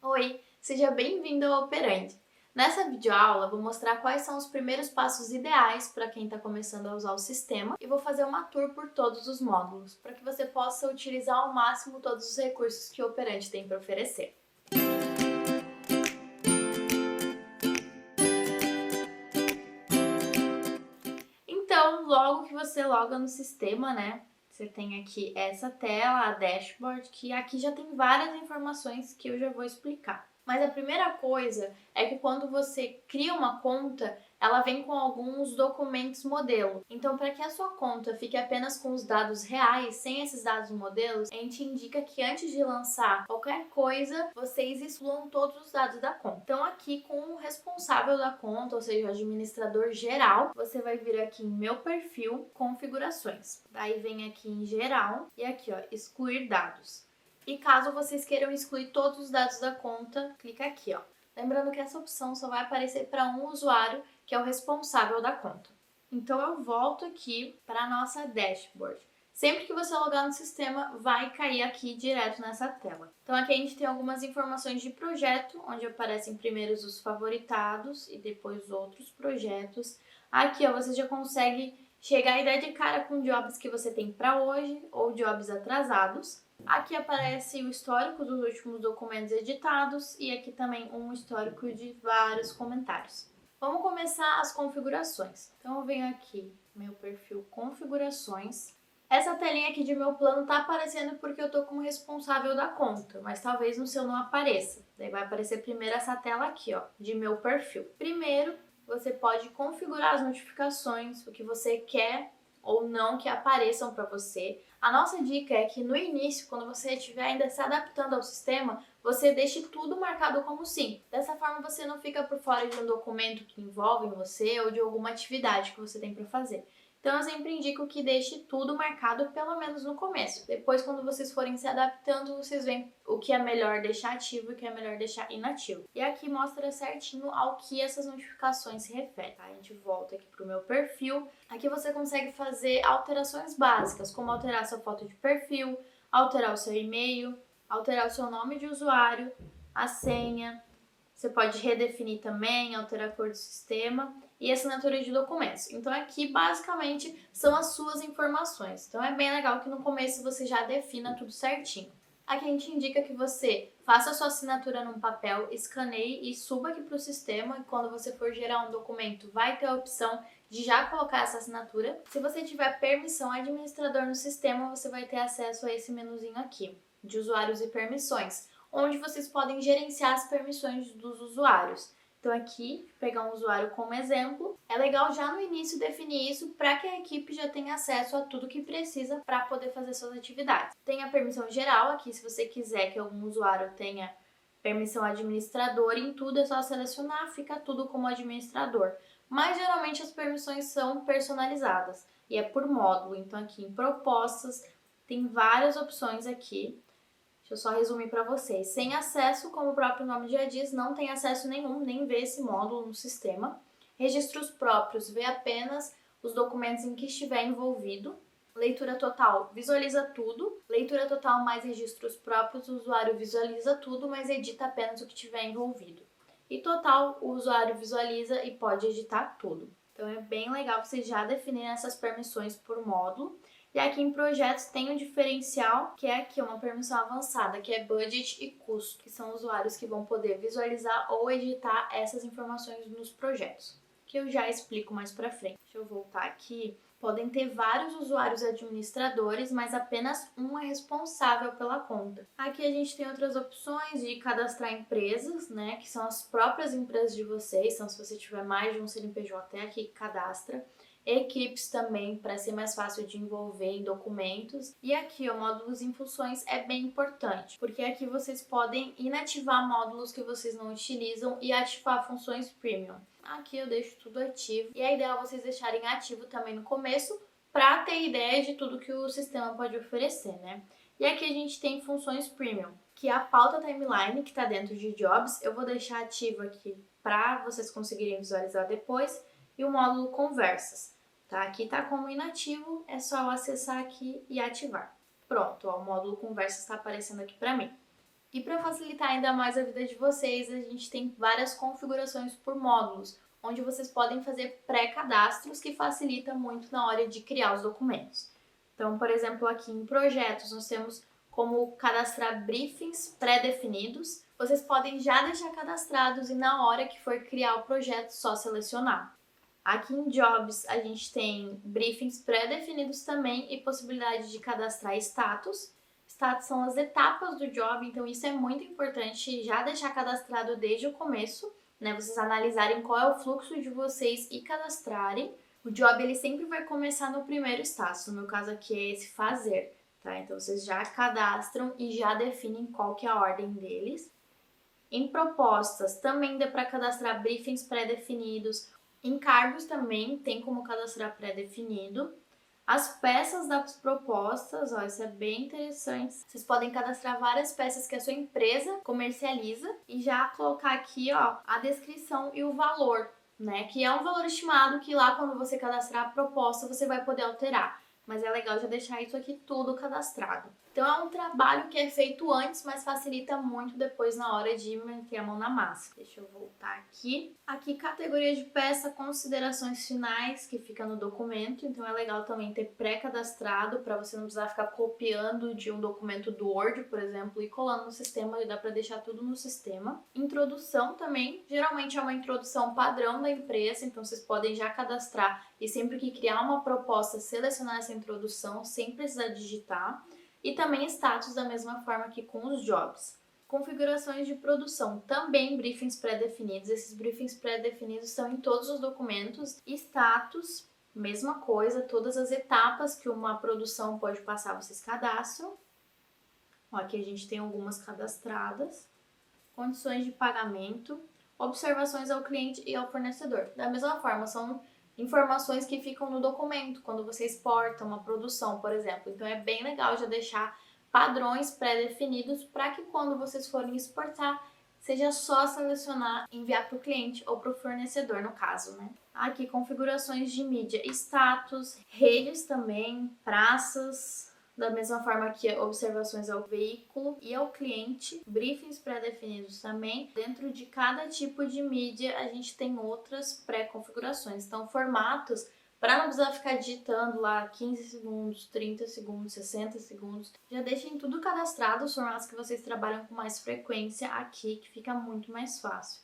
Oi, seja bem-vindo ao Operandi. Nessa videoaula, eu vou mostrar quais são os primeiros passos ideais para quem está começando a usar o sistema e vou fazer uma tour por todos os módulos, para que você possa utilizar ao máximo todos os recursos que o Operandi tem para oferecer. Então, logo que você loga no sistema, você tem aqui essa tela, a dashboard, que aqui já tem várias informações que eu já vou explicar. Mas a primeira coisa é que quando você cria uma conta, ela vem com alguns documentos modelo. Então, para que a sua conta fique apenas com os dados reais, sem esses dados modelos, a gente indica que antes de lançar qualquer coisa, vocês excluam todos os dados da conta. Então, aqui com o responsável da conta, ou seja, o administrador geral, você vai vir aqui em Meu Perfil, Configurações. Daí vem aqui em Geral e aqui, ó, Excluir dados. E caso vocês queiram excluir todos os dados da conta, clica aqui, ó. Lembrando que essa opção só vai aparecer para um usuário, que é o responsável da conta. Então eu volto aqui para a nossa dashboard. Sempre que você logar no sistema, vai cair aqui direto nessa tela. Então aqui a gente tem algumas informações de projeto, onde aparecem primeiro os favoritados e depois outros projetos. Aqui, ó, você já consegue chegar e dar de cara com jobs que você tem para hoje ou jobs atrasados. Aqui aparece o histórico dos últimos documentos editados e aqui também um histórico de vários comentários. Vamos começar as configurações. Então eu venho aqui, meu perfil configurações. Essa telinha aqui de meu plano está aparecendo porque eu estou como responsável da conta, mas talvez no seu não apareça. Daí vai aparecer primeiro essa tela aqui, ó, de meu perfil. Primeiro, você pode configurar as notificações, o que você quer ou não que apareçam para você. A nossa dica é que no início, quando você estiver ainda se adaptando ao sistema, você deixe tudo marcado como sim. Dessa forma você não fica por fora de um documento que envolve você ou de alguma atividade que você tem para fazer. Então eu sempre indico que deixe tudo marcado pelo menos no começo. Depois, quando vocês forem se adaptando, vocês veem o que é melhor deixar ativo e o que é melhor deixar inativo. E aqui mostra certinho ao que essas notificações se referem. A gente volta aqui para o meu perfil. Aqui você consegue fazer alterações básicas, como alterar sua foto de perfil, alterar o seu e-mail, alterar o seu nome de usuário, a senha. Você pode redefinir também, alterar a cor do sistema e assinatura de documentos. Então aqui basicamente são as suas informações. Então é bem legal que no começo você já defina tudo certinho. Aqui a gente indica que você faça a sua assinatura num papel, escaneie e suba aqui para o sistema. E quando você for gerar um documento, vai ter a opção de já colocar essa assinatura. Se você tiver permissão administrador no sistema, você vai ter acesso a esse menuzinho aqui, de usuários e permissões, onde vocês podem gerenciar as permissões dos usuários. Então aqui, vou pegar um usuário como exemplo, é legal já no início definir isso para que a equipe já tenha acesso a tudo que precisa para poder fazer suas atividades. Tem a permissão geral aqui, se você quiser que algum usuário tenha permissão administrador, em tudo é só selecionar, fica tudo como administrador. Mas geralmente as permissões são personalizadas e é por módulo, então aqui em propostas tem várias opções aqui. Deixa eu só resumir para vocês. Sem acesso, como o próprio nome já diz, não tem acesso nenhum, nem vê esse módulo no sistema. Registros próprios, vê apenas os documentos em que estiver envolvido. Leitura total, visualiza tudo. Leitura total mais registros próprios, o usuário visualiza tudo, mas edita apenas o que tiver envolvido. E total, o usuário visualiza e pode editar tudo. Então é bem legal vocês já definirem essas permissões por módulo. E aqui em projetos tem um diferencial, que é aqui uma permissão avançada, que é budget e custo, que são usuários que vão poder visualizar ou editar essas informações nos projetos, que eu já explico mais pra frente. Deixa eu voltar aqui. Podem ter vários usuários administradores, mas apenas um é responsável pela conta. Aqui a gente tem outras opções de cadastrar empresas, que são as próprias empresas de vocês. Então, se você tiver mais de um CNPJ, é aqui que cadastra. Equipes também, para ser mais fácil de envolver em documentos. E aqui, o módulos em funções é bem importante, porque aqui vocês podem inativar módulos que vocês não utilizam e ativar funções premium. Aqui eu deixo tudo ativo e a ideia é vocês deixarem ativo também no começo para ter ideia de tudo que o sistema pode oferecer, E aqui a gente tem funções premium, que é a pauta timeline que está dentro de jobs. Eu vou deixar ativo aqui para vocês conseguirem visualizar depois. E o módulo conversas. Aqui está como inativo, é só eu acessar aqui e ativar. Pronto, ó, o módulo conversas está aparecendo aqui para mim. E para facilitar ainda mais a vida de vocês, a gente tem várias configurações por módulos, onde vocês podem fazer pré-cadastros que facilita muito na hora de criar os documentos. Então, por exemplo, aqui em projetos, nós temos como cadastrar briefings pré-definidos. Vocês podem já deixar cadastrados e na hora que for criar o projeto, só selecionar. Aqui em Jobs, a gente tem briefings pré-definidos também e possibilidade de cadastrar status. Status são as etapas do job, então isso é muito importante já deixar cadastrado desde o começo, né? Vocês analisarem qual é o fluxo de vocês e cadastrarem. O job ele sempre vai começar no primeiro status, no meu caso aqui é esse fazer, tá? Então vocês já cadastram e já definem qual que é a ordem deles. Em propostas também dá para cadastrar briefings pré-definidos. Em cargos também tem como cadastrar pré-definido. As peças das propostas, ó, isso é bem interessante. Vocês podem cadastrar várias peças que a sua empresa comercializa e já colocar aqui, ó, a descrição e o valor, né? Que é um valor estimado que lá quando você cadastrar a proposta você vai poder alterar. Mas é legal já deixar isso aqui tudo cadastrado. Então é um trabalho que é feito antes, mas facilita muito depois na hora de meter a mão na massa. Deixa eu voltar aqui. Aqui, categoria de peça, considerações finais, que fica no documento. Então é legal também ter pré-cadastrado, para você não precisar ficar copiando de um documento do Word, por exemplo, e colando no sistema, e dá para deixar tudo no sistema. Introdução também, geralmente é uma introdução padrão da empresa, então vocês podem já cadastrar e sempre que criar uma proposta, selecionar essa introdução sem precisar digitar. E também status da mesma forma que com os jobs. Configurações de produção, também briefings pré-definidos. Esses briefings pré-definidos estão em todos os documentos. Status, mesma coisa, todas as etapas que uma produção pode passar, vocês cadastram. Ó, aqui a gente tem algumas cadastradas. Condições de pagamento, observações ao cliente e ao fornecedor. Da mesma forma, são informações que ficam no documento quando você exporta uma produção, por exemplo. Então é bem legal já deixar padrões pré-definidos para que quando vocês forem exportar, seja só selecionar e enviar para o cliente ou para o fornecedor, no caso, né? Aqui, configurações de mídia, status, redes também, praças, da mesma forma que observações ao veículo e ao cliente, briefings pré-definidos também. Dentro de cada tipo de mídia, a gente tem outras pré-configurações. Então, formatos, para não precisar ficar digitando lá 15 segundos, 30 segundos, 60 segundos, já deixem tudo cadastrado, os formatos que vocês trabalham com mais frequência aqui, que fica muito mais fácil.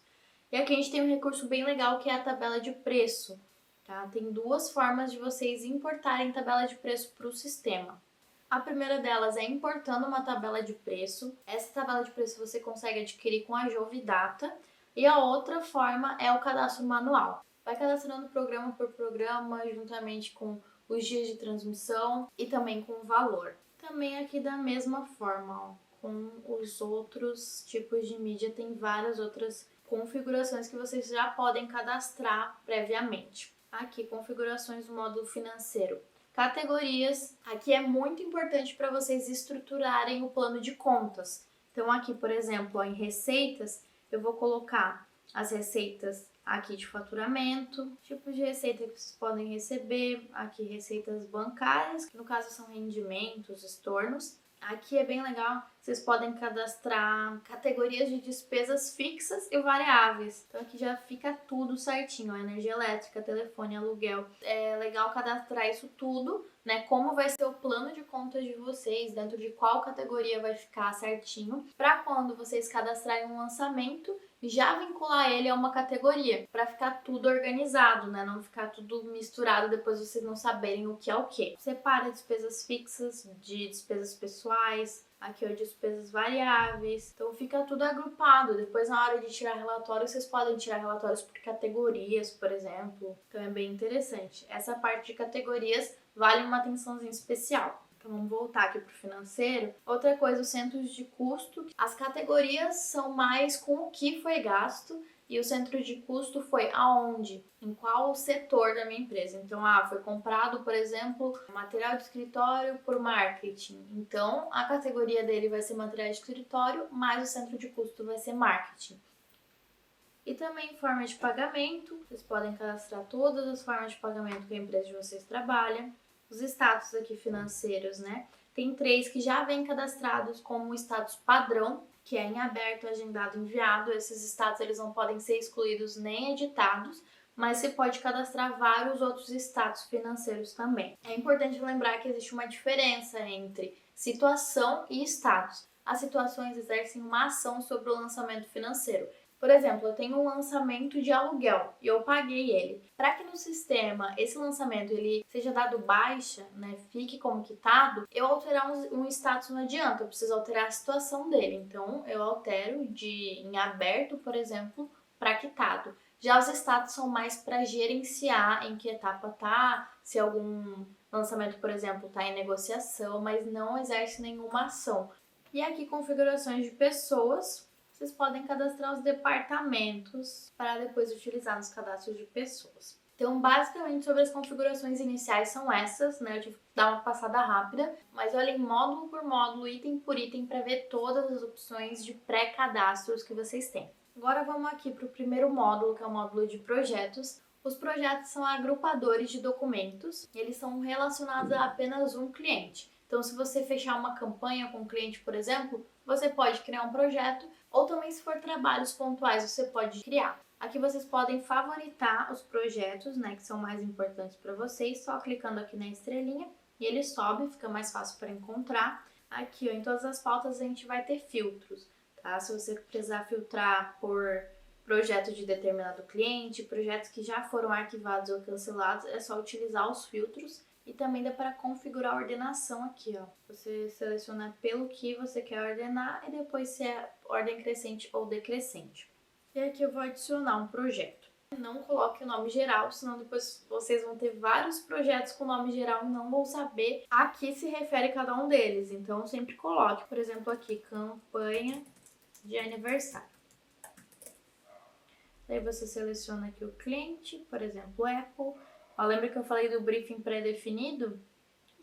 E aqui a gente tem um recurso bem legal que é a tabela de preço. Tá? Tem duas formas de vocês importarem tabela de preço para o sistema. A primeira delas é importando uma tabela de preço. Essa tabela de preço você consegue adquirir com a Jovidata. E a outra forma é o cadastro manual. Vai cadastrando programa por programa, juntamente com os dias de transmissão e também com o valor. Também aqui da mesma forma, ó, com os outros tipos de mídia, tem várias outras configurações que vocês já podem cadastrar previamente. Aqui, configurações do módulo financeiro. Categorias, aqui é muito importante para vocês estruturarem o plano de contas. Então aqui, por exemplo, ó, em receitas, eu vou colocar as receitas aqui de faturamento, tipos de receita que vocês podem receber, aqui receitas bancárias, que no caso são rendimentos, estornos. Aqui é bem legal, vocês podem cadastrar categorias de despesas fixas e variáveis. Então aqui já fica tudo certinho, ó, energia elétrica, telefone, aluguel. É legal cadastrar isso tudo, né? Como vai ser o plano de contas de vocês, dentro de qual categoria vai ficar certinho, para quando vocês cadastrarem um lançamento, já vincular ele a uma categoria, para ficar tudo organizado, né? Não ficar tudo misturado, depois vocês não saberem o que é o que. Separa despesas fixas de despesas pessoais, aqui ó, despesas variáveis, então fica tudo agrupado. Depois na hora de tirar relatório, vocês podem tirar relatórios por categorias, por exemplo, então é bem interessante. Essa parte de categorias vale uma atençãozinha especial. Então vamos voltar aqui para o financeiro. Outra coisa, os centros de custo. As categorias são mais com o que foi gasto e o centro de custo foi aonde, em qual setor da minha empresa. Então, foi comprado, por exemplo, material de escritório por marketing. Então, a categoria dele vai ser material de escritório, mas o centro de custo vai ser marketing. E também forma de pagamento. Vocês podem cadastrar todas as formas de pagamento que a empresa de vocês trabalha. Os status aqui financeiros, né? Tem 3 que já vêm cadastrados como status padrão. que é em aberto, agendado, enviado. Esses status eles não podem ser excluídos nem editados, mas você pode cadastrar vários outros status financeiros também. É importante lembrar que existe uma diferença entre situação e status. As situações exercem uma ação sobre o lançamento financeiro. Por exemplo, eu tenho um lançamento de aluguel e eu paguei ele. Para que no sistema esse lançamento ele seja dado baixa, né, fique como quitado, eu alterar um status não adianta, eu preciso alterar a situação dele. Então eu altero de em aberto, por exemplo, para quitado. Já os status são mais para gerenciar em que etapa tá, se algum lançamento, por exemplo, está em negociação, mas não exerce nenhuma ação. E aqui configurações de pessoas. Vocês podem cadastrar os departamentos para depois utilizar nos cadastros de pessoas. Então, basicamente, sobre as configurações iniciais são essas, né? Eu tive que dar uma passada rápida, mas olhem módulo por módulo, item por item, para ver todas as opções de pré-cadastros que vocês têm. Agora vamos aqui para o primeiro módulo, que é o módulo de projetos. Os projetos são agrupadores de documentos, e eles são relacionados a apenas um cliente. Então, se você fechar uma campanha com um cliente, por exemplo, você pode criar um projeto, ou também se for trabalhos pontuais, você pode criar. Aqui vocês podem favoritar os projetos, né, que são mais importantes para vocês, só clicando aqui na estrelinha e ele sobe, fica mais fácil para encontrar. Aqui, ó, em todas as pautas a gente vai ter filtros, tá? Se você precisar filtrar por projeto de determinado cliente, projetos que já foram arquivados ou cancelados, é só utilizar os filtros. E também dá para configurar a ordenação aqui, ó. Você seleciona pelo que você quer ordenar e depois se é ordem crescente ou decrescente. E aqui eu vou adicionar um projeto. Não coloque o nome geral, senão depois vocês vão ter vários projetos com nome geral e não vão saber a que se refere cada um deles. Então sempre coloque, por exemplo, aqui, campanha de aniversário. Daí você seleciona aqui o cliente, por exemplo, Apple. Ó, lembra que eu falei do briefing pré-definido?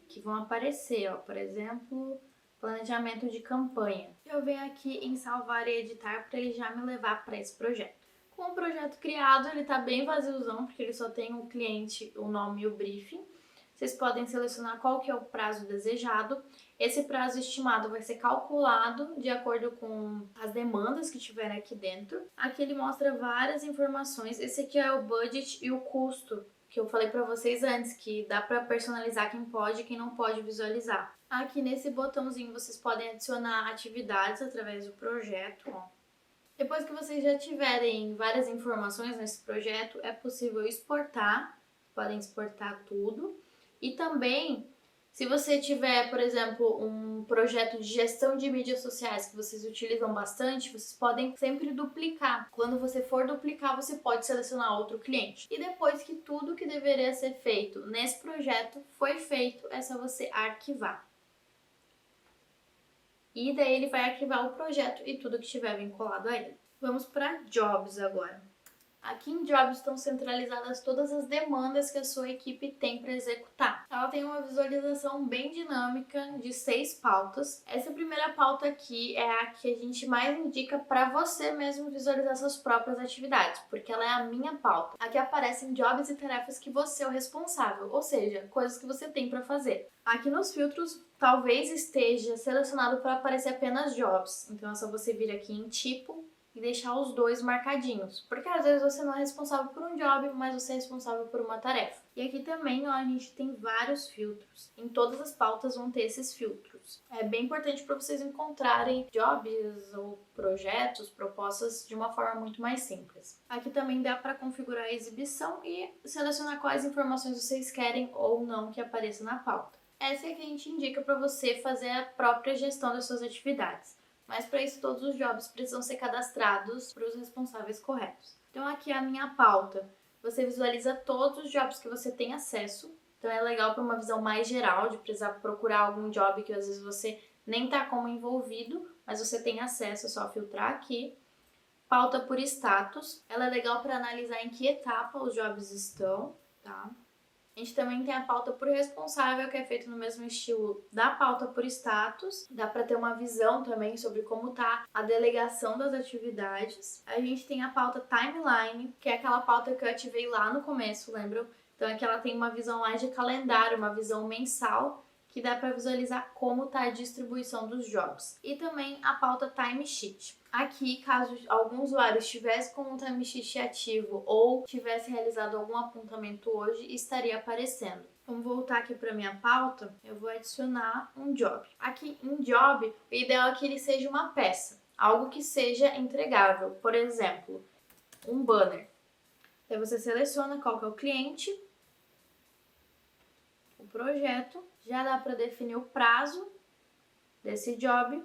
Que vão aparecer, ó, por exemplo, planejamento de campanha. Eu venho aqui em salvar e editar para ele já me levar para esse projeto. Com o projeto criado, ele está bem vaziozão, porque ele só tem o cliente, o nome e o briefing. Vocês podem selecionar qual que é o prazo desejado. Esse prazo estimado vai ser calculado de acordo com as demandas que tiverem aqui dentro. Aqui ele mostra várias informações. Esse aqui é o budget e o custo, que eu falei para vocês antes, que dá para personalizar quem pode e quem não pode visualizar. Aqui nesse botãozinho vocês podem adicionar atividades através do projeto, ó. Depois que vocês já tiverem várias informações nesse projeto, é possível exportar, podem exportar tudo. E também, se você tiver, por exemplo, um projeto de gestão de mídias sociais que vocês utilizam bastante, vocês podem sempre duplicar. Quando você for duplicar, você pode selecionar outro cliente. E depois que tudo que deveria ser feito nesse projeto foi feito, é só você arquivar. E daí ele vai arquivar o projeto e tudo que estiver vinculado a ele. Vamos para Jobs agora. Aqui em Jobs estão centralizadas todas as demandas que a sua equipe tem para executar. Ela tem uma visualização bem dinâmica de 6 pautas. Essa primeira pauta aqui é a que a gente mais indica para você mesmo visualizar suas próprias atividades, porque ela é a minha pauta. Aqui aparecem jobs e tarefas que você é o responsável, ou seja, coisas que você tem para fazer. Aqui nos filtros, talvez esteja selecionado para aparecer apenas jobs, então é só você vir aqui em tipo e deixar os dois marcadinhos, porque às vezes você não é responsável por um job, mas você é responsável por uma tarefa. E aqui também, ó, a gente tem vários filtros. Em todas as pautas vão ter esses filtros. É bem importante para vocês encontrarem jobs ou projetos, propostas de uma forma muito mais simples. Aqui também dá para configurar a exibição e selecionar quais informações vocês querem ou não que apareça na pauta. Essa é que a gente indica para você fazer a própria gestão das suas atividades. Mas para isso todos os jobs precisam ser cadastrados para os responsáveis corretos. Então aqui é a minha pauta. Você visualiza todos os jobs que você tem acesso. Então é legal para uma visão mais geral, de precisar procurar algum job que às vezes você nem está como envolvido, mas você tem acesso, é só filtrar aqui. Pauta por status. Ela é legal para analisar em que etapa os jobs estão, tá? A gente também tem a pauta por responsável, que é feito no mesmo estilo da pauta por status. Dá para ter uma visão também sobre como tá a delegação das atividades. A gente tem a pauta timeline, que é aquela pauta que eu ativei lá no começo, lembram? Então aqui ela tem uma visão mais de calendário, uma visão mensal. que dá para visualizar como está a distribuição dos jobs. E também a pauta timesheet. Aqui, caso algum usuário estivesse com um timesheet ativo ou tivesse realizado algum apontamento hoje, estaria aparecendo. Vamos voltar aqui para minha pauta, eu vou adicionar um job. Aqui em job, o ideal é que ele seja uma peça, algo que seja entregável. Por exemplo, um banner. Aí você seleciona qual que é o cliente, o projeto, já dá para definir o prazo desse job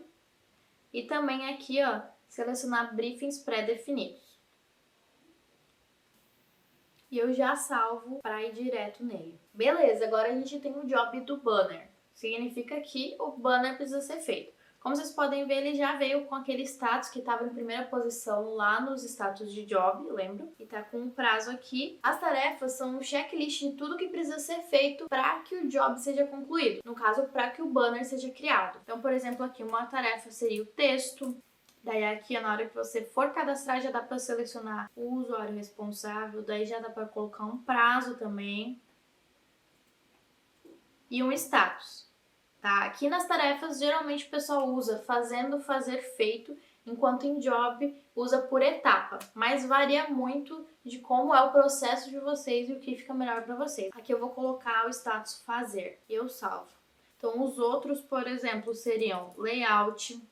e também aqui, ó, selecionar briefings pré-definidos. E eu já salvo para ir direto nele. Beleza, agora a gente tem o job do banner. Significa que o banner precisa ser feito. Como vocês podem ver, ele já veio com aquele status que estava em primeira posição lá nos status de job, lembro? E tá com um prazo aqui. As tarefas são um checklist de tudo que precisa ser feito para que o job seja concluído. No caso, para que o banner seja criado. Então, por exemplo, aqui uma tarefa seria o texto. Daí aqui, na hora que você for cadastrar, já dá para selecionar o usuário responsável. Daí já dá para colocar um prazo também. E um status. Tá? Aqui nas tarefas, geralmente o pessoal usa fazendo, fazer, feito, enquanto em job usa por etapa, mas varia muito de como é o processo de vocês e o que fica melhor para vocês. Aqui eu vou colocar o status fazer e eu salvo. Então os outros, por exemplo, seriam layout,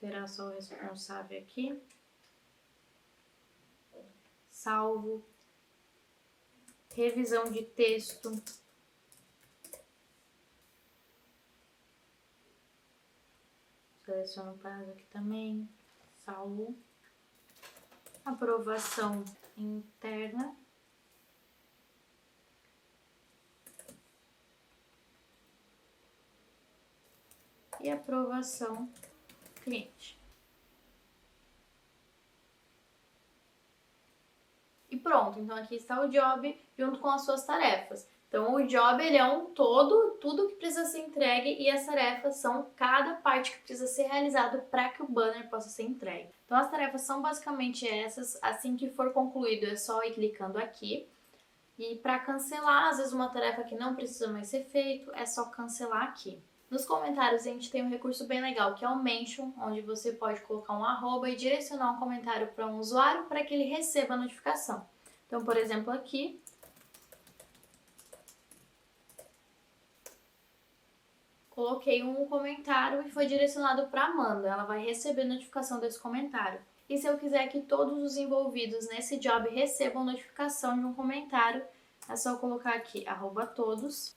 terá só o responsável aqui, salvo, revisão de texto, seleciono o prazo aqui também, salvo, aprovação interna, e aprovação cliente. E pronto, então aqui está o job junto com as suas tarefas. Então o job ele é um todo, tudo que precisa ser entregue e as tarefas são cada parte que precisa ser realizado para que o banner possa ser entregue. Então as tarefas são basicamente essas, assim que for concluído é só ir clicando aqui. E para cancelar, às vezes uma tarefa que não precisa mais ser feito, é só cancelar aqui. Nos comentários a gente tem um recurso bem legal que é o Mention, onde você pode colocar um arroba e direcionar um comentário para um usuário para que ele receba a notificação. Então, por exemplo, aqui, coloquei um comentário e foi direcionado para Amanda. Ela vai receber notificação desse comentário. E se eu quiser que todos os envolvidos nesse job recebam notificação de um comentário, é só colocar aqui @todos.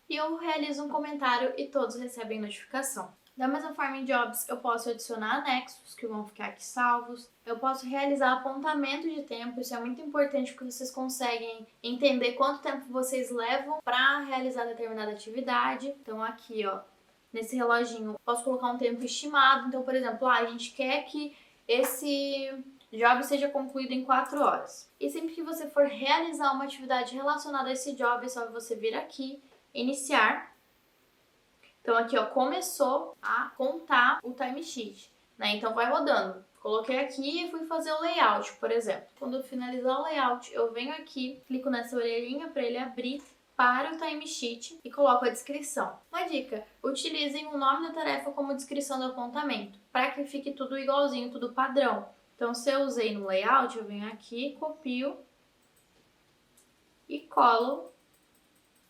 E eu realizo um comentário e todos recebem notificação. Da mesma forma, em Jobs, eu posso adicionar anexos que vão ficar aqui salvos. Eu posso realizar apontamento de tempo, isso é muito importante porque vocês conseguem entender quanto tempo vocês levam para realizar determinada atividade. Então aqui, ó, nesse reloginho, posso colocar um tempo estimado. Então, por exemplo, a gente quer que esse job seja concluído em 4 horas. E sempre que você for realizar uma atividade relacionada a esse job, é só você vir aqui, iniciar. Então aqui, ó, começou a contar o timesheet, né? Então vai rodando. Coloquei aqui e fui fazer o layout, por exemplo. Quando eu finalizar o layout, eu venho aqui, clico nessa orelhinha para ele abrir para o timesheet e coloco a descrição. Uma dica, utilizem o nome da tarefa como descrição do apontamento, para que fique tudo igualzinho, tudo padrão. Então se eu usei no layout, eu venho aqui, copio e colo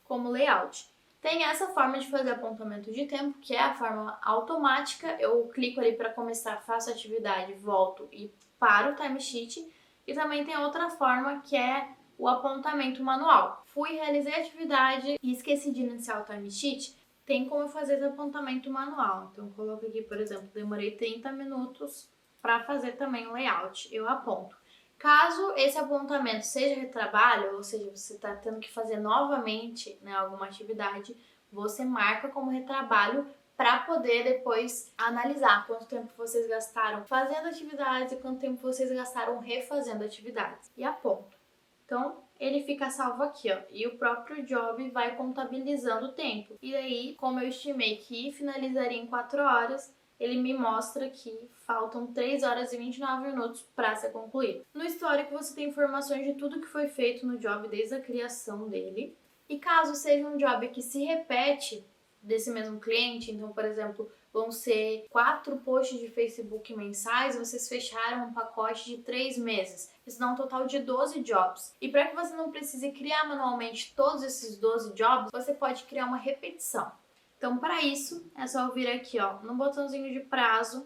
como layout. Tem essa forma de fazer apontamento de tempo, que é a forma automática. Eu clico ali para começar, faço a atividade, volto e paro o timesheet. E também tem outra forma, que é o apontamento manual. Fui, realizei a atividade e esqueci de iniciar o timesheet, tem como fazer esse apontamento manual. Então, eu coloco aqui, por exemplo, demorei 30 minutos para fazer também o layout. Eu aponto. Caso esse apontamento seja retrabalho, ou seja, você está tendo que fazer novamente, né, alguma atividade, você marca como retrabalho para poder depois analisar quanto tempo vocês gastaram fazendo atividades e quanto tempo vocês gastaram refazendo atividades. E aponto. Então, ele fica salvo aqui, ó, e o próprio job vai contabilizando o tempo. E aí, como eu estimei que finalizaria em 4 horas, ele me mostra que faltam 3 horas e 29 minutos para ser concluído. No histórico você tem informações de tudo que foi feito no job desde a criação dele. E caso seja um job que se repete desse mesmo cliente, então, por exemplo, vão ser 4 posts de Facebook mensais, vocês fecharam um pacote de 3 meses. Isso dá um total de 12 jobs. E para que você não precise criar manualmente todos esses 12 jobs, você pode criar uma repetição. Então, para isso, é só vir aqui, ó, no botãozinho de prazo,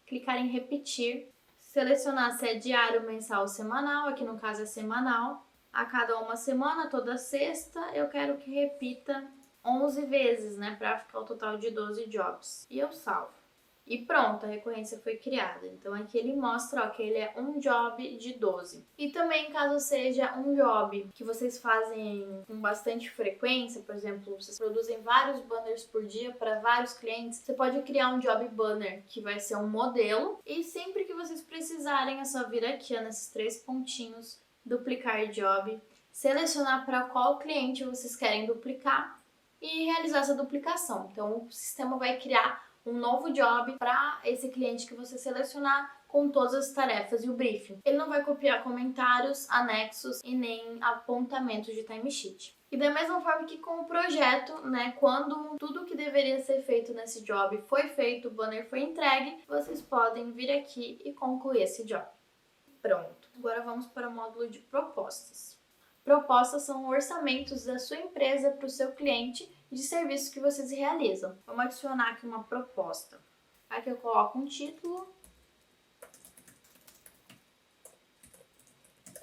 clicar em repetir, selecionar se é diário, mensal ou semanal, aqui no caso é semanal. A cada uma semana, toda sexta, eu quero que repita 11 vezes, né, para ficar o total de 12 jobs. E eu salvo. E pronto, a recorrência foi criada. Então aqui ele mostra, ó, que ele é um job de 12. E também caso seja um job que vocês fazem com bastante frequência, por exemplo, vocês produzem vários banners por dia para vários clientes, você pode criar um job banner que vai ser um modelo e sempre que vocês precisarem é só vir aqui, ó, nesses 3 pontinhos, duplicar job, selecionar para qual cliente vocês querem duplicar e realizar essa duplicação. Então o sistema vai criar um novo job para esse cliente que você selecionar com todas as tarefas e o briefing. Ele não vai copiar comentários, anexos e nem apontamentos de timesheet. E da mesma forma que com o projeto, né, quando tudo que deveria ser feito nesse job foi feito, o banner foi entregue, vocês podem vir aqui e concluir esse job. Pronto. Agora vamos para o módulo de propostas. Propostas são orçamentos da sua empresa para o seu cliente de serviços que vocês realizam. Vamos adicionar aqui uma proposta. Aqui eu coloco um título,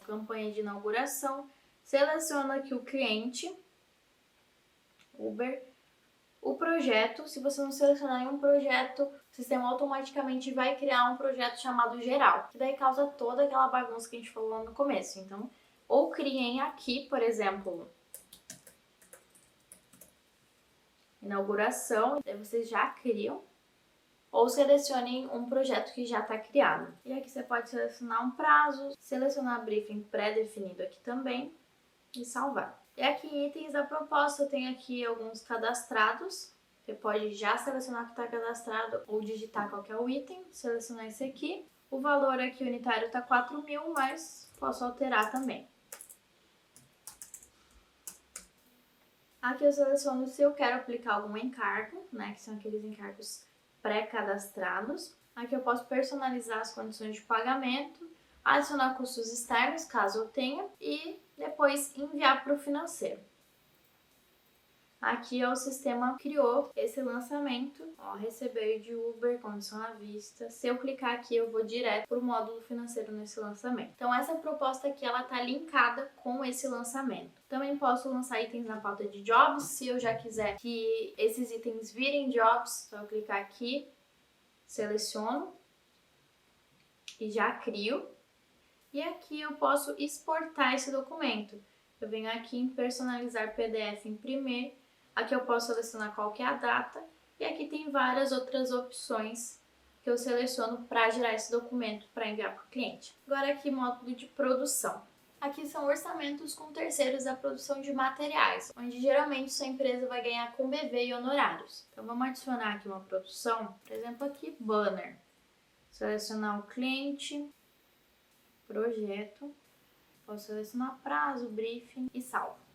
campanha de inauguração, seleciono aqui o cliente, Uber, o projeto. Se você não selecionar nenhum projeto, o sistema automaticamente vai criar um projeto chamado geral, que daí causa toda aquela bagunça que a gente falou lá no começo. Então, ou criem aqui, por exemplo, inauguração, daí vocês já criam, ou selecionem um projeto que já está criado. E aqui você pode selecionar um prazo, selecionar briefing pré-definido aqui também e salvar. E aqui em itens da proposta eu tenho aqui alguns cadastrados. Você pode já selecionar que está cadastrado ou digitar qual que é o item, selecionar esse aqui. O valor aqui unitário está 4.000, mas posso alterar também. Aqui eu seleciono se eu quero aplicar algum encargo, né, que são aqueles encargos pré-cadastrados. Aqui eu posso personalizar as condições de pagamento, adicionar custos externos, caso eu tenha, e depois enviar para o financeiro. Aqui o sistema criou esse lançamento, ó, receber de Uber, condição à vista. Se eu clicar aqui, eu vou direto para o módulo financeiro nesse lançamento. Então essa proposta aqui, ela tá linkada com esse lançamento. Também posso lançar itens na pauta de jobs, se eu já quiser que esses itens virem jobs, só eu clicar aqui, seleciono e já crio. E aqui eu posso exportar esse documento. Eu venho aqui em personalizar PDF, imprimir. Aqui eu posso selecionar qual que é a data e aqui tem várias outras opções que eu seleciono para gerar esse documento para enviar para o cliente. Agora aqui módulo de produção. Aqui são orçamentos com terceiros da produção de materiais, onde geralmente sua empresa vai ganhar com BV e honorários. Então vamos adicionar aqui uma produção, por exemplo aqui banner. Selecionar o cliente, projeto, posso selecionar prazo, briefing e salvo.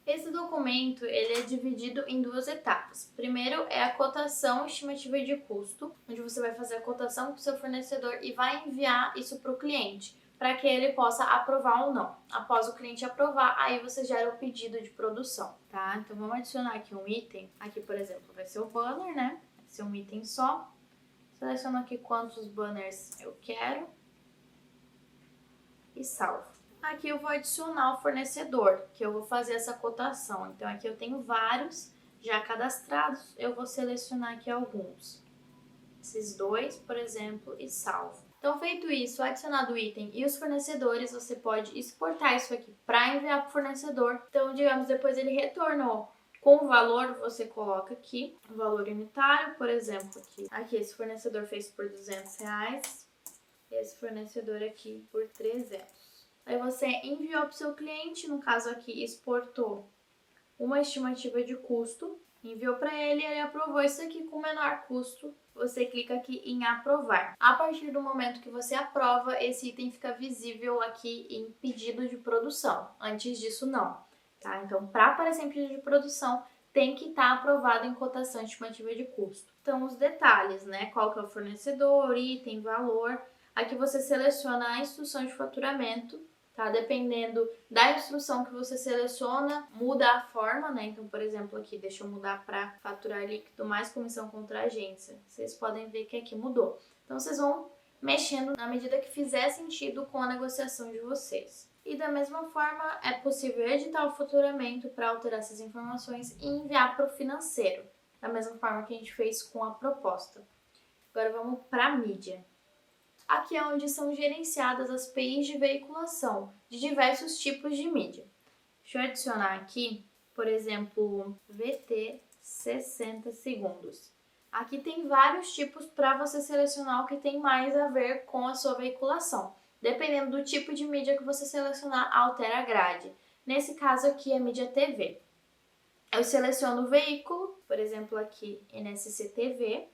Esse documento ele é dividido em 2 etapas. Primeiro é a cotação estimativa de custo, onde você vai fazer a cotação com o seu fornecedor e vai enviar isso para o cliente, para que ele possa aprovar ou não. Após o cliente aprovar, aí você gera o pedido de produção, tá? Então vamos adicionar aqui um item. Aqui, por exemplo, vai ser o banner, né? Vai ser um item só. Seleciono aqui quantos banners eu quero e salvo. Aqui eu vou adicionar o fornecedor, que eu vou fazer essa cotação. Então aqui eu tenho vários já cadastrados, eu vou selecionar aqui alguns. Esses 2, por exemplo, e salvo. Então feito isso, adicionado o item e os fornecedores, você pode exportar isso aqui para enviar para o fornecedor. Então, digamos, depois ele retornou com o valor, você coloca aqui o valor unitário, por exemplo, aqui esse fornecedor fez por R$200, esse fornecedor aqui por 300. Aí você enviou para o seu cliente, no caso aqui exportou uma estimativa de custo Enviou para ele aprovou isso aqui com menor custo. Você clica aqui em aprovar. A partir do momento que você aprova, esse item fica visível aqui em pedido de produção. Antes disso, não. Tá? Então, para aparecer em pedido de produção, tem que estar aprovado em cotação estimativa de custo. Então, os detalhes, né? Qual que é o fornecedor, item, valor. Aqui você seleciona a instrução de faturamento, tá? Dependendo da instrução que você seleciona, muda a forma, né? Então, por exemplo, aqui, deixa eu mudar para faturar líquido mais comissão contra agência. Vocês podem ver que aqui mudou. Então, vocês vão mexendo na medida que fizer sentido com a negociação de vocês. E da mesma forma, é possível editar o faturamento para alterar essas informações e enviar para o financeiro, da mesma forma que a gente fez com a proposta. Agora vamos para a mídia. Aqui é onde são gerenciadas as PIs de veiculação de diversos tipos de mídia. Deixa eu adicionar aqui, por exemplo, VT 60 segundos. Aqui tem vários tipos para você selecionar o que tem mais a ver com a sua veiculação. Dependendo do tipo de mídia que você selecionar, altera a grade. Nesse caso aqui é mídia TV. Eu seleciono o veículo, por exemplo aqui NSC TV,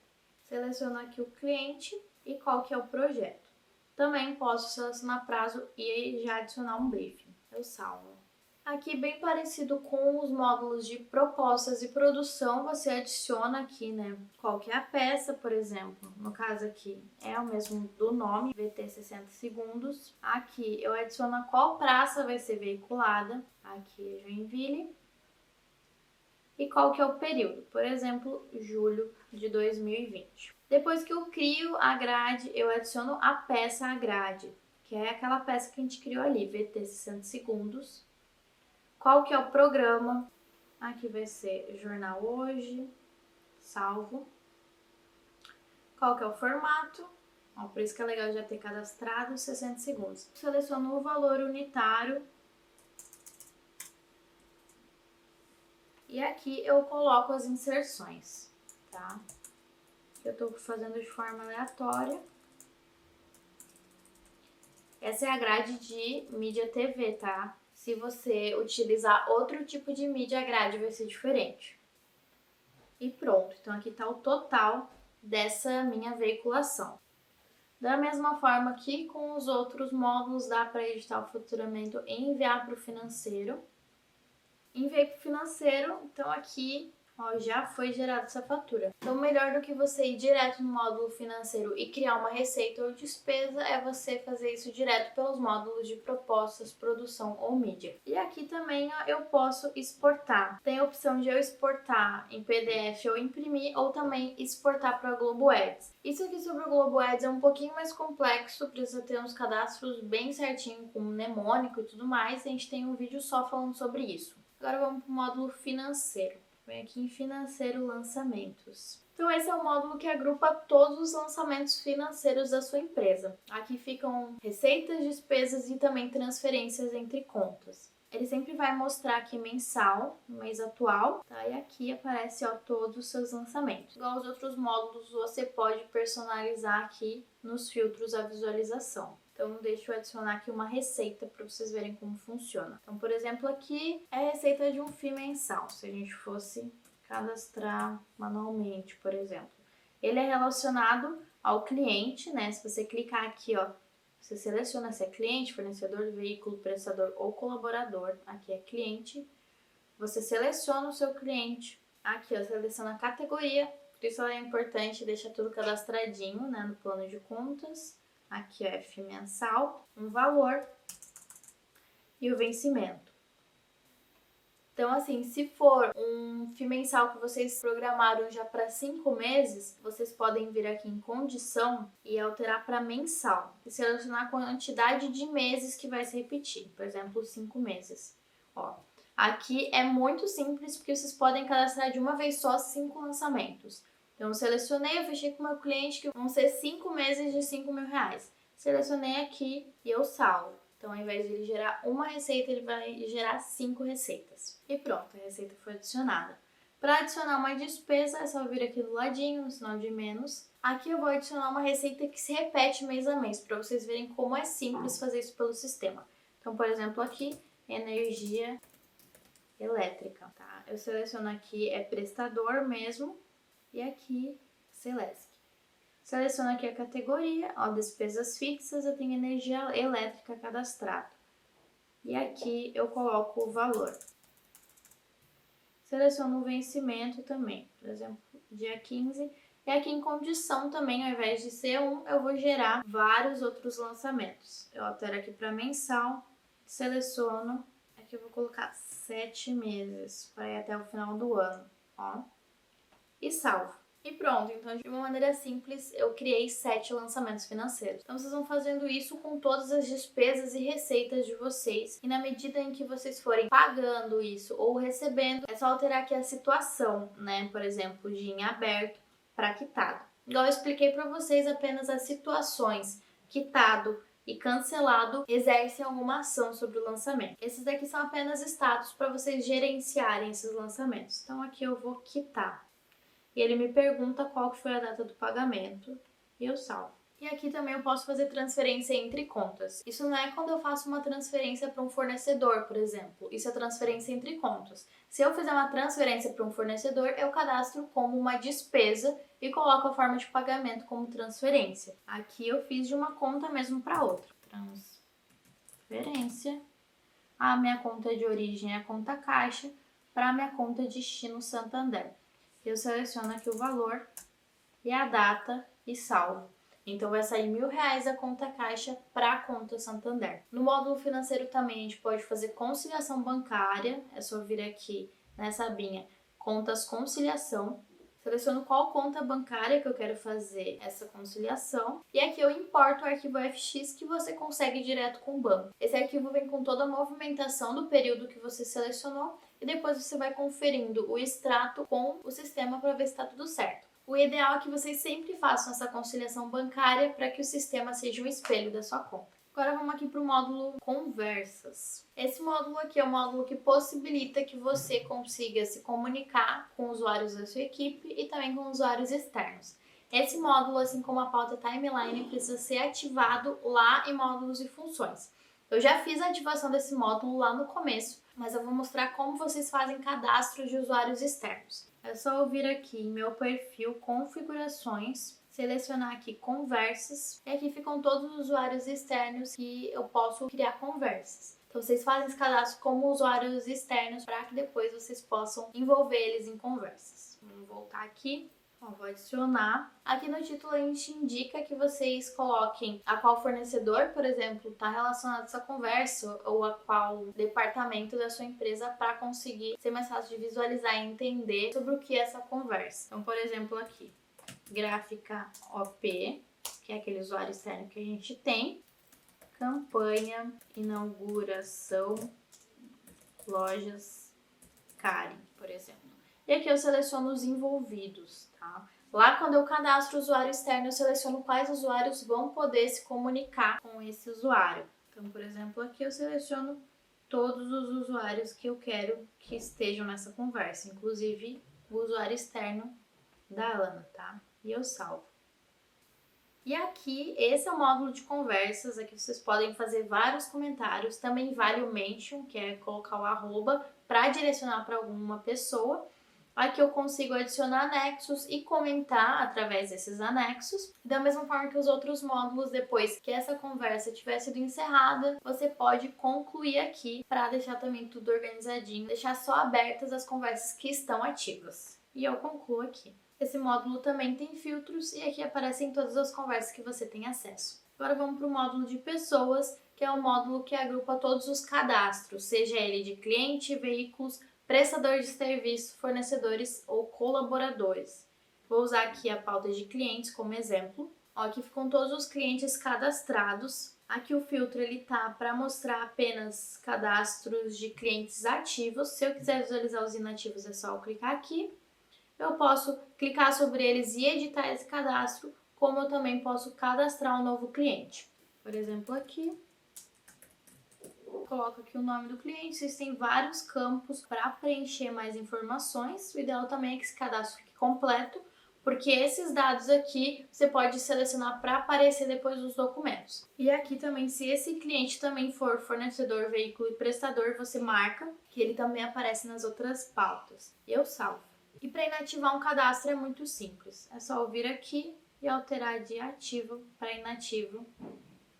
seleciono aqui o cliente e qual que é o projeto. Também posso selecionar prazo e já adicionar um briefing. Eu salvo. Aqui, bem parecido com os módulos de propostas e produção, você adiciona aqui, né, qual que é a peça, por exemplo. No caso aqui, é o mesmo do nome, VT 60 segundos. Aqui, eu adiciono qual praça vai ser veiculada. Aqui é Joinville. E qual que é o período, por exemplo, julho de 2020. Depois que eu crio a grade, eu adiciono a peça à grade, que é aquela peça que a gente criou ali, VT 60 segundos. Qual que é o programa? Aqui vai ser Jornal Hoje, salvo. Qual que é o formato? Ó, por isso que é legal já ter cadastrado 60 segundos. Seleciono o valor unitário. E aqui eu coloco as inserções, tá? Eu tô fazendo de forma aleatória. Essa é a grade de mídia TV, tá? Se você utilizar outro tipo de mídia, a grade vai ser diferente. E pronto, então aqui tá o total dessa minha veiculação. Da mesma forma que com os outros módulos, dá para editar o faturamento e enviar para o financeiro. Enviei para o financeiro, então aqui ó, já foi gerada essa fatura. Então, melhor do que você ir direto no módulo financeiro e criar uma receita ou despesa é você fazer isso direto pelos módulos de propostas, produção ou mídia. E aqui também ó, eu posso exportar. Tem a opção de eu exportar em PDF ou imprimir ou também exportar para a Globo Ads. Isso aqui sobre o Globo Ads é um pouquinho mais complexo, precisa ter uns cadastros bem certinho com mnemônico e tudo mais. A gente tem um vídeo só falando sobre isso. Agora vamos para o módulo financeiro. Vem aqui em financeiro lançamentos. Então esse é o módulo que agrupa todos os lançamentos financeiros da sua empresa. Aqui ficam receitas, despesas e também transferências entre contas. Ele sempre vai mostrar aqui mensal, no mês atual, tá? E aqui aparece ó, todos os seus lançamentos. Igual os outros módulos, você pode personalizar aqui nos filtros a visualização. Então, deixa eu adicionar aqui uma receita para vocês verem como funciona. Então, por exemplo, aqui é a receita de um FII mensal, se a gente fosse cadastrar manualmente, por exemplo. Ele é relacionado ao cliente, né? Se você clicar aqui, ó, você seleciona se é cliente, fornecedor, veículo, prestador ou colaborador. Aqui é cliente. Você seleciona o seu cliente. Aqui, ó, seleciona a categoria. Por isso ela é importante, deixa tudo cadastradinho, né, no plano de contas. Aqui é FII mensal, um valor e o vencimento. Então, assim, se for um FII mensal que vocês programaram já para 5 meses, vocês podem vir aqui em condição e alterar para mensal. E selecionar a quantidade de meses que vai se repetir. Por exemplo, 5 meses. Ó, aqui é muito simples porque vocês podem cadastrar de uma vez só 5 lançamentos. Então, eu selecionei, eu fechei com o meu cliente que vão ser 5 meses de R$5.000. Selecionei aqui e eu salvo. Então, ao invés de ele gerar uma receita, ele vai gerar 5 receitas. E pronto, a receita foi adicionada. Para adicionar uma despesa, é só vir aqui do ladinho, no sinal de menos. Aqui eu vou adicionar uma receita que se repete mês a mês, para vocês verem como é simples fazer isso pelo sistema. Então, por exemplo, aqui, energia elétrica, tá? Eu seleciono aqui é prestador mesmo e aqui Celesc. Seleciono aqui a categoria, ó, despesas fixas, eu tenho energia elétrica cadastrada. E aqui eu coloco o valor. Seleciono o vencimento também, por exemplo, dia 15. E aqui em condição também, ao invés de ser um, eu vou gerar vários outros lançamentos. Eu altero aqui para mensal, seleciono, aqui eu vou colocar 7 meses, para ir até o final do ano, ó. E salvo. E pronto, então de uma maneira simples eu criei 7 lançamentos financeiros. Então vocês vão fazendo isso com todas as despesas e receitas de vocês. E na medida em que vocês forem pagando isso ou recebendo, é só alterar aqui a situação, né? Por exemplo, de em aberto para quitado. Igual eu expliquei para vocês, apenas as situações quitado e cancelado exercem alguma ação sobre o lançamento. Esses daqui são apenas status para vocês gerenciarem esses lançamentos. Então aqui eu vou quitar. E ele me pergunta qual que foi a data do pagamento e eu salvo. E aqui também eu posso fazer transferência entre contas. Isso não é quando eu faço uma transferência para um fornecedor, por exemplo. Isso é transferência entre contas. Se eu fizer uma transferência para um fornecedor, eu cadastro como uma despesa e coloco a forma de pagamento como transferência. Aqui eu fiz de uma conta mesmo para outra. Transferência. A minha conta de origem é a conta caixa para a minha conta destino Santander. Eu seleciono aqui o valor e a data e salvo. Então vai sair R$1.000 a conta caixa para a conta Santander. No módulo financeiro também a gente pode fazer conciliação bancária. É só vir aqui nessa abinha contas conciliação. Seleciono qual conta bancária que eu quero fazer essa conciliação. E aqui eu importo o arquivo FX que você consegue direto com o banco. Esse arquivo vem com toda a movimentação do período que você selecionou e depois você vai conferindo o extrato com o sistema para ver se está tudo certo. O ideal é que vocês sempre façam essa conciliação bancária para que o sistema seja um espelho da sua conta. Agora vamos aqui para o módulo Conversas. Esse módulo aqui é um módulo que possibilita que você consiga se comunicar com usuários da sua equipe e também com usuários externos. Esse módulo, assim como a pauta Timeline, precisa ser ativado lá em módulos e funções. Eu já fiz a ativação desse módulo lá no começo, mas eu vou mostrar como vocês fazem cadastro de usuários externos. É só eu vir aqui em meu perfil, configurações, selecionar aqui conversas, e aqui ficam todos os usuários externos que eu posso criar conversas. Então vocês fazem esse cadastro como usuários externos para que depois vocês possam envolver eles em conversas. Vamos voltar aqui. Vou adicionar. Aqui no título a gente indica que vocês coloquem a qual fornecedor, por exemplo, está relacionado a essa conversa ou a qual departamento da sua empresa para conseguir ser mais fácil de visualizar e entender sobre o que é essa conversa. Então, por exemplo, aqui, gráfica OP, que é aquele usuário externo que a gente tem, campanha, inauguração, lojas Karen, por exemplo. E aqui eu seleciono os envolvidos, tá? Lá quando eu cadastro o usuário externo, eu seleciono quais usuários vão poder se comunicar com esse usuário. Então, por exemplo, aqui eu seleciono todos os usuários que eu quero que estejam nessa conversa, inclusive o usuário externo da Ana, tá? E eu salvo. E aqui, esse é o módulo de conversas, aqui vocês podem fazer vários comentários, também vale o mention, que é colocar o arroba para direcionar para alguma pessoa. Aqui eu consigo adicionar anexos e comentar através desses anexos. Da mesma forma que os outros módulos, depois que essa conversa tiver sido encerrada, você pode concluir aqui para deixar também tudo organizadinho, deixar só abertas as conversas que estão ativas. E eu concluo aqui. Esse módulo também tem filtros e aqui aparecem todas as conversas que você tem acesso. Agora vamos para o módulo de pessoas, que é o módulo que agrupa todos os cadastros, seja ele de cliente, veículos, prestador de serviço, fornecedores ou colaboradores. Vou usar aqui a pauta de clientes como exemplo. Ó, aqui ficam todos os clientes cadastrados. Aqui o filtro ele tá para mostrar apenas cadastros de clientes ativos. Se eu quiser visualizar os inativos, é só eu clicar aqui. Eu posso clicar sobre eles e editar esse cadastro, como eu também posso cadastrar um novo cliente. Por exemplo, aqui, coloco aqui o nome do cliente, vocês têm vários campos para preencher mais informações. O ideal também é que esse cadastro fique completo, porque esses dados aqui você pode selecionar para aparecer depois nos documentos. E aqui também, se esse cliente também for fornecedor, veículo e prestador, você marca que ele também aparece nas outras pautas. Eu salvo. E para inativar um cadastro é muito simples. É só eu vir aqui e alterar de ativo para inativo,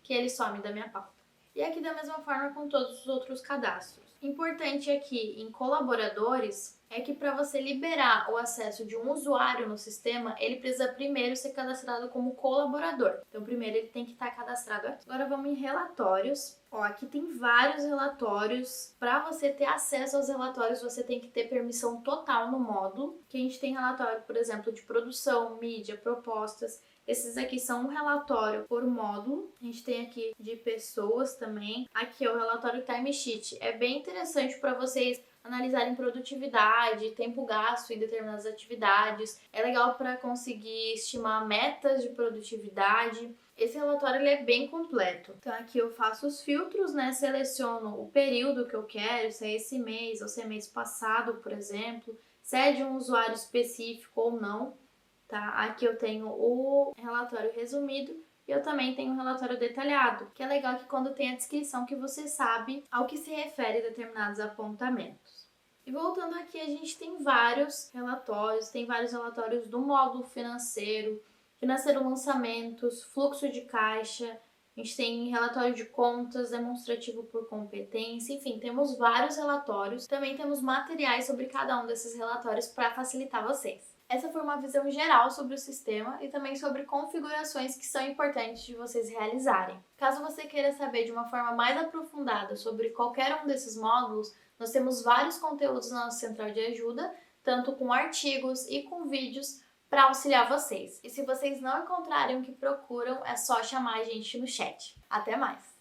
que ele some da minha pauta. E aqui da mesma forma com todos os outros cadastros. Importante aqui em colaboradores é que para você liberar o acesso de um usuário no sistema, ele precisa primeiro ser cadastrado como colaborador. Então primeiro ele tem que estar cadastrado aqui. Agora vamos em relatórios. Ó, aqui tem vários relatórios. Para você ter acesso aos relatórios, você tem que ter permissão total no módulo. Que a gente tem relatório, por exemplo, de produção, mídia, propostas. Esses aqui são um relatório por módulo. A gente tem aqui de pessoas também. Aqui é o relatório timesheet. É bem interessante para vocês analisarem produtividade, tempo gasto em determinadas atividades. É legal para conseguir estimar metas de produtividade. Esse relatório ele é bem completo. Então aqui eu faço os filtros, né? Seleciono o período que eu quero, se é esse mês ou se é mês passado, por exemplo. Se é de um usuário específico ou não. Tá? Aqui eu tenho o relatório resumido e eu também tenho o relatório detalhado, que é legal que quando tem a descrição que você sabe ao que se refere determinados apontamentos. E voltando aqui, a gente tem vários relatórios do módulo financeiro lançamentos, fluxo de caixa, a gente tem relatório de contas, demonstrativo por competência, enfim, temos vários relatórios. Também temos materiais sobre cada um desses relatórios para facilitar vocês. Essa foi uma visão geral sobre o sistema e também sobre configurações que são importantes de vocês realizarem. Caso você queira saber de uma forma mais aprofundada sobre qualquer um desses módulos, nós temos vários conteúdos na nossa central de ajuda, tanto com artigos e com vídeos para auxiliar vocês. E se vocês não encontrarem o que procuram, é só chamar a gente no chat. Até mais!